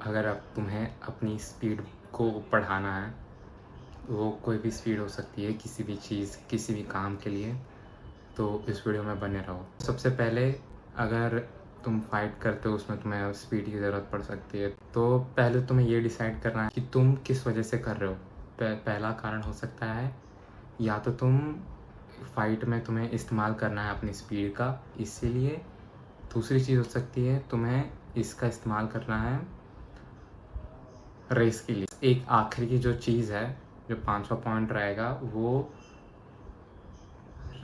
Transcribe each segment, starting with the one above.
अगर अब तुम्हें अपनी स्पीड को बढ़ाना है, वो कोई भी स्पीड हो सकती है, किसी भी चीज़, किसी भी काम के लिए, तो इस वीडियो में बने रहो। सबसे पहले अगर तुम फाइट करते हो उसमें तुम्हें स्पीड की ज़रूरत पड़ सकती है, तो पहले तुम्हें ये डिसाइड करना है कि तुम किस वजह से कर रहे हो। पहला कारण हो सकता है या तो तुम फाइट में तुम्हें इस्तेमाल करना है अपनी स्पीड का, इसीलिए। दूसरी चीज़ हो सकती है तुम्हें इसका इस्तेमाल करना है रेस के लिए। एक आखिरी की जो चीज़ है, जो 5वां पॉइंट रहेगा, वो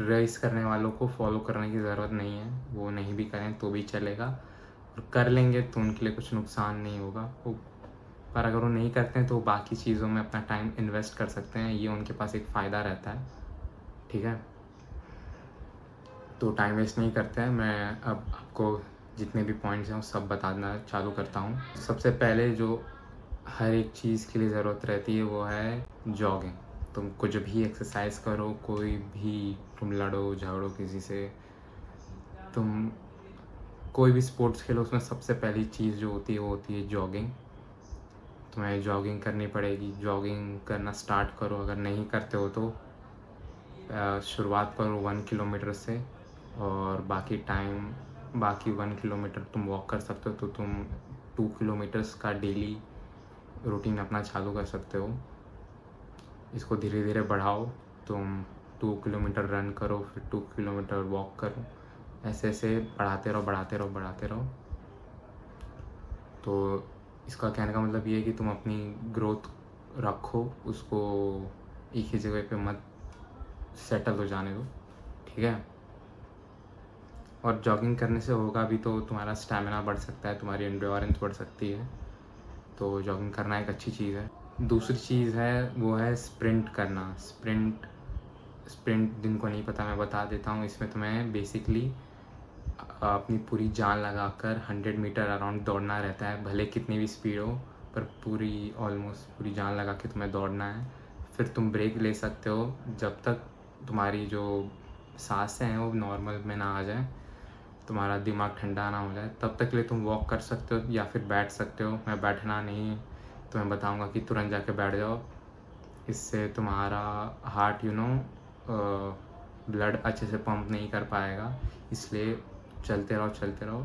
रेस करने वालों को फॉलो करने की ज़रूरत नहीं है। वो नहीं भी करें तो भी चलेगा, और कर लेंगे तो उनके लिए कुछ नुकसान नहीं होगा वो। पर अगर वो नहीं करते हैं तो बाकी चीज़ों में अपना टाइम इन्वेस्ट कर सकते हैं, ये उनके पास एक फ़ायदा रहता है। ठीक है, तो टाइम वेस्ट नहीं करते हैं। मैं अब आपको जितने भी पॉइंट्स हैं वो सब बताना चालू करता हूँ। सबसे पहले जो हर एक चीज़ के लिए ज़रूरत रहती है वो है जॉगिंग। तुम कुछ भी एक्सरसाइज करो, कोई भी, तुम लड़ो झगड़ो किसी से, तुम कोई भी स्पोर्ट्स खेलो, उसमें सबसे पहली चीज़ जो होती है वो होती है जॉगिंग। तुम्हें जॉगिंग करनी पड़ेगी। जॉगिंग करना स्टार्ट करो, अगर नहीं करते हो तो शुरुआत करो 1 किलोमीटर से, और बाकी 1 किलोमीटर तुम वॉक कर सकते हो, तो तुम 2 किलोमीटर्स का डेली रूटीन अपना चालू कर सकते हो। इसको धीरे धीरे बढ़ाओ। तुम 2 किलोमीटर रन करो, फिर 2 किलोमीटर वॉक करो, ऐसे ऐसे बढ़ाते रहो बढ़ाते रहो बढ़ाते रहो। तो इसका कहने का मतलब ये है कि तुम अपनी ग्रोथ रखो, उसको एक ही जगह पे मत सेटल हो जाने दो। ठीक है, और जॉगिंग करने से होगा भी तो तुम्हारा स्टैमिना बढ़ सकता है, तुम्हारी एंड्योरेंस बढ़ सकती है, तो जॉगिंग करना एक अच्छी चीज़ है। दूसरी चीज़ है वो है स्प्रिंट करना। स्प्रिंट जिनको नहीं पता मैं बता देता हूँ। इसमें तुम्हें बेसिकली अपनी पूरी जान लगाकर 100 मीटर अराउंड दौड़ना रहता है, भले कितनी भी स्पीड हो, पर ऑलमोस्ट पूरी जान लगा के तुम्हें दौड़ना है। फिर तुम ब्रेक ले सकते हो जब तक तुम्हारी जो सांसें हैं वो नॉर्मल में ना आ जाए, तुम्हारा दिमाग ठंडा ना हो जाए, तब तक के लिए तुम वॉक कर सकते हो या फिर बैठ सकते हो। मैं बैठना नहीं तुम्हें बताऊंगा कि तुरंत जाके बैठ जाओ, इससे तुम्हारा हार्ट ब्लड अच्छे से पंप नहीं कर पाएगा, इसलिए चलते रहो।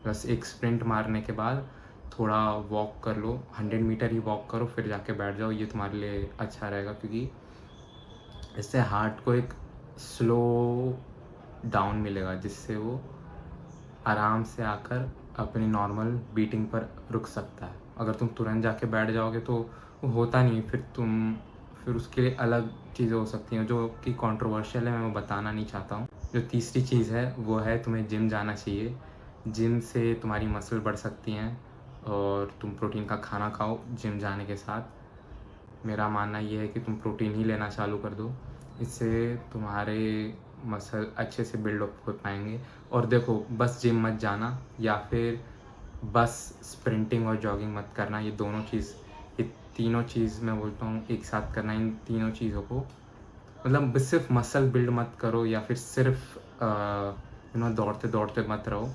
बस एक स्प्रिंट मारने के बाद थोड़ा वॉक कर लो, 100 मीटर ही वॉक करो, फिर जाके बैठ जाओ। ये तुम्हारे लिए अच्छा रहेगा, क्योंकि इससे हार्ट को एक स्लो डाउन मिलेगा, जिससे वो आराम से आकर अपनी नॉर्मल बीटिंग पर रुक सकता है। अगर तुम तुरंत जाके बैठ जाओगे तो वो होता नहीं, फिर उसके लिए अलग चीज़ें हो सकती हैं जो कि कंट्रोवर्शियल है, मैं वो बताना नहीं चाहता हूँ। जो तीसरी चीज़ है वो है तुम्हें जिम जाना चाहिए। जिम से तुम्हारी मसल बढ़ सकती हैं, और तुम प्रोटीन का खाना खाओ जिम जाने के साथ। मेरा मानना ये है कि तुम प्रोटीन ही लेना चालू कर दो, इससे तुम्हारे मसल अच्छे से बिल्डअप हो पाएंगे। और देखो, बस जिम मत जाना या फिर बस स्प्रिंटिंग और जॉगिंग मत करना। ये तीनों चीज़ मैं बोलता हूँ एक साथ करना। इन तीनों चीज़ों को मतलब बस सिर्फ मसल बिल्ड मत करो, या फिर सिर्फ दौड़ते दौड़ते मत रहो,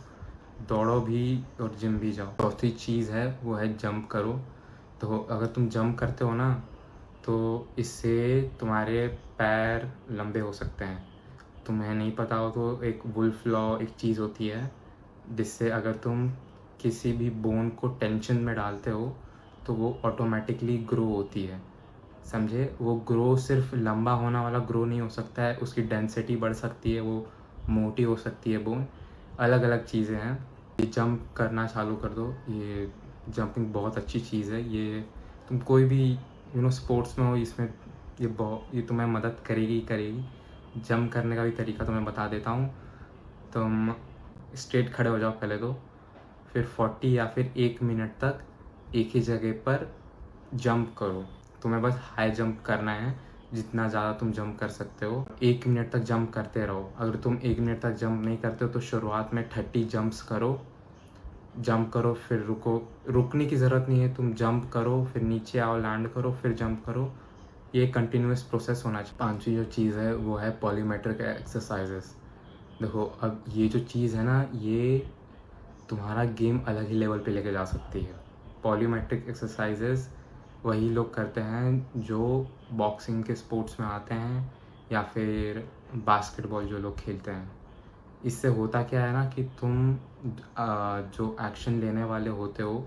दौड़ो भी और जिम भी जाओ। चौथी चीज़ है वो है जंप करो। तो अगर तुम जंप करते हो ना, तो इससे तुम्हारे पैर लंबे हो सकते हैं। तुम्हें नहीं पता हो तो एक वुल्फ लॉ एक चीज़ होती है, जिससे अगर तुम किसी भी बोन को टेंशन में डालते हो तो वो ऑटोमेटिकली ग्रो होती है। समझे? वो ग्रो सिर्फ लंबा होना वाला ग्रो नहीं हो सकता है, उसकी डेंसिटी बढ़ सकती है, वो मोटी हो सकती है बोन, अलग अलग चीज़ें हैं। ये जंप करना चालू कर दो। ये जंपिंग बहुत अच्छी चीज़ है। ये तुम कोई भी स्पोर्ट्स में हो, इसमें ये तुम्हें मदद करेगी ही करेगी। जंप करने का भी तरीका तुम्हें बता देता हूँ। तुम स्ट्रेट खड़े हो जाओ पहले तो, फिर 40 या फिर 1 मिनट तक एक ही जगह पर जंप करो। तुम्हें बस हाई जंप करना है, जितना ज़्यादा तुम जंप कर सकते हो। 1 मिनट तक जंप करते रहो। अगर तुम 1 मिनट तक जंप नहीं करते हो तो शुरुआत में 30 जंप्स करो। जंप करो फिर रुको, रुकने की ज़रूरत नहीं है, तुम जंप करो फिर नीचे आओ, लैंड करो, फिर जंप करो। ये कंटिन्यूस प्रोसेस होना चाहिए। पांचवी जो चीज़ है वो है पॉलीमेट्रिक एक्सरसाइजेस। देखो, अब ये जो चीज़ है ना, ये तुम्हारा गेम अलग ही लेवल पे लेके जा सकती है। पॉलीमेट्रिक एक्सरसाइजेस वही लोग करते हैं जो बॉक्सिंग के स्पोर्ट्स में आते हैं या फिर बास्केटबॉल जो लोग खेलते हैं। इससे होता क्या है ना कि तुम जो एक्शन लेने वाले होते हो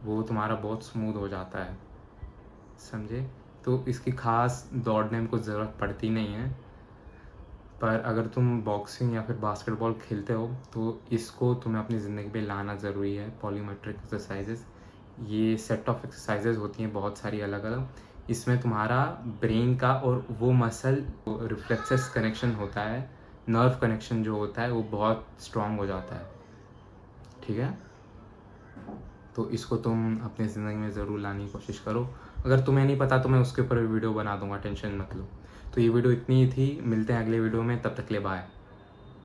वो तुम्हारा बहुत स्मूथ हो जाता है, समझे। तो इसकी खास दौड़ने में कुछ ज़रूरत पड़ती नहीं है, पर अगर तुम बॉक्सिंग या फिर बास्केटबॉल खेलते हो तो इसको तुम्हें अपनी ज़िंदगी में लाना ज़रूरी है, पॉलीमेट्रिक एक्सरसाइजेस। ये सेट ऑफ एक्सरसाइजेस होती हैं बहुत सारी अलग अलग। इसमें तुम्हारा ब्रेन का और वो मसल रिफ्लेक्सेस कनेक्शन होता है, नर्व कनेक्शन जो होता है वो बहुत स्ट्रॉन्ग हो जाता है, ठीक है। तो इसको तुम अपनी ज़िंदगी में ज़रूर लाने की कोशिश करो। अगर तुम्हें नहीं पता तो मैं उसके ऊपर वीडियो बना दूंगा, टेंशन मत लो। तो ये वीडियो इतनी ही थी, मिलते हैं अगले वीडियो में, तब तक के लिए बाय।